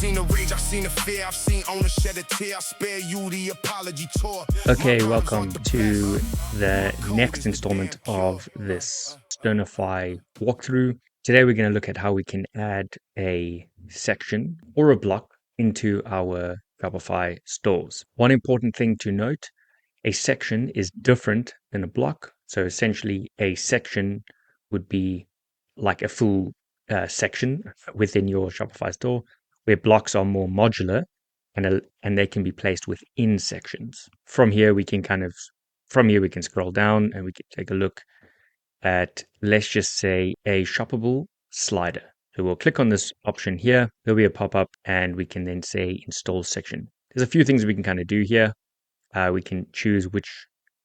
seen the rage, I've seen the fear, I've seen owner shed a tear. I spare you the apology tour. Okay, welcome to the next installment of this Sternify walkthrough. Today we're going to look at how we can add a section or a block into our Shopify stores. One important thing to note, a section is different than a block. So essentially a section would be like a full section within your Shopify store, where blocks are more modular and they can be placed within sections. From here we can scroll down and we can take a look at, let's just say, a shoppable slider. So we'll click on this option here. There'll be a pop-up and we can then say install section. There's a few things we can kind of do here. We can choose which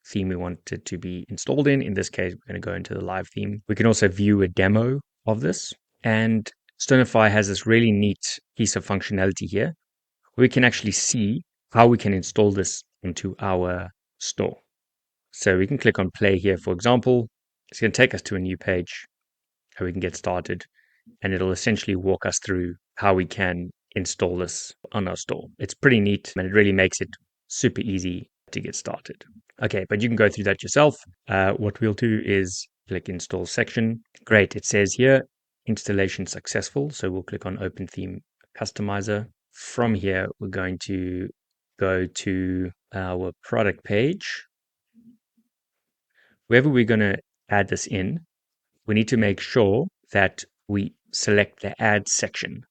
theme we want it to be installed in. In this case, we're going to go into the live theme. We can also view a demo of this. And Sternify has this really neat piece of functionality here. We can actually see how we can install this into our store. So we can click on play here, for example. It's going to take us to a new page how we can get started, and it'll essentially walk us through how we can install this on our store. It's pretty neat and it really makes it super easy to get started. Okay, but you can go through that yourself. What we'll do is click install section. Great, it says here installation successful. So we'll click on open theme customizer. From here, we're going to go to our product page. Wherever we're going to add this in, we need to make sure that we select the add section,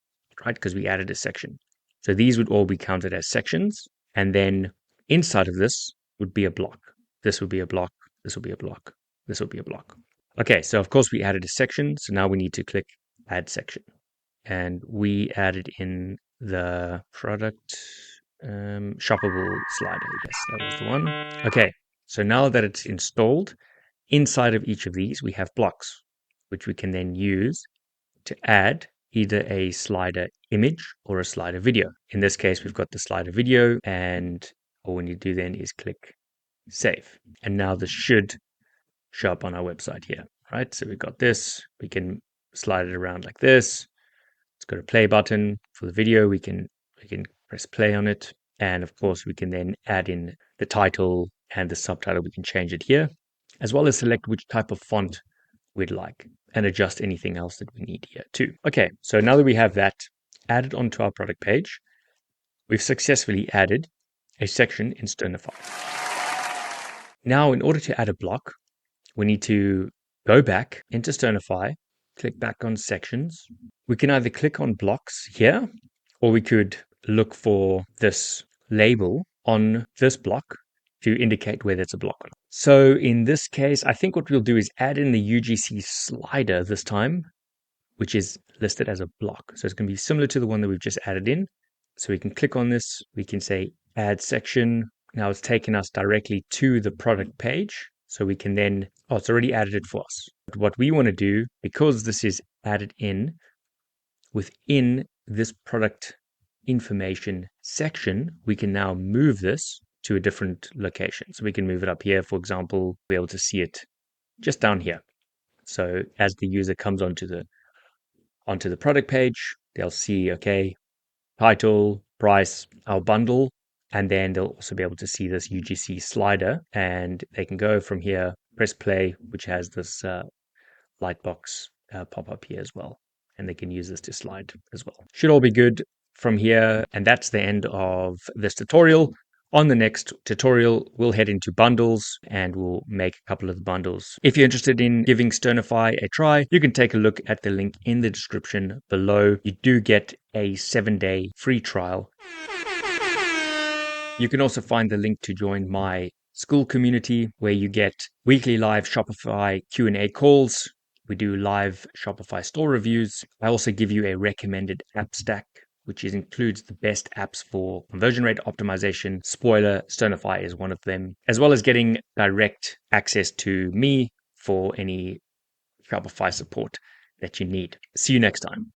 right? Because we added a section. So these would all be counted as sections. And then inside of this would be a block. This would be a block. This will be a block. This will be a block. Okay, so of course we added a section. So now we need to click add section. And we added in the product shoppable slider. Yes, that was the one. Okay, so now that it's installed, inside of each of these, we have blocks, which we can then use to add either a slider image or a slider video. In this case, we've got the slider video, and all we need to do then is click save. And now this should show up on our website here, right? So we've got this, we can slide it around like this. It's got a play button for the video. We can press play on it. And of course, we can then add in the title and the subtitle. We can change it here, as well as select which type of font we'd like and adjust anything else that we need here too. Okay, so now that we have that added onto our product page, we've successfully added a section in Sternify. Now, in order to add a block, we need to go back into Sternify, click back on sections. We can either click on blocks here, or we could look for this label on this block to indicate whether it's a block or not. So in this case, I think what we'll do is add in the UGC slider this time, which is listed as a block. So it's going to be similar to the one that we've just added in. So we can click on this. We can say add section. Now it's taken us directly to the product page. So we can then, it's already added it for us. But what we want to do, because this is added in within this product information section, we can now move this to a different location. So we can move it up here, for example, be able to see it just down here. So as the user comes onto the product page, they'll see, okay, title, price, our bundle, and then they'll also be able to see this UGC slider, and they can go from here, press play, which has this light box pop up here as well. And they can use this to slide as well. Should all be good from here. And that's the end of this tutorial. On the next tutorial, we'll head into bundles and we'll make a couple of the bundles. If you're interested in giving Sternify a try, you can take a look at the link in the description below. You do get a 7-day free trial. You can also find the link to join my school community, where you get weekly live Shopify Q&A calls. We do live Shopify store reviews. I also give you a recommended app stack, which includes the best apps for conversion rate optimization. Spoiler, Sternify is one of them, as well as getting direct access to me for any Shopify support that you need. See you next time.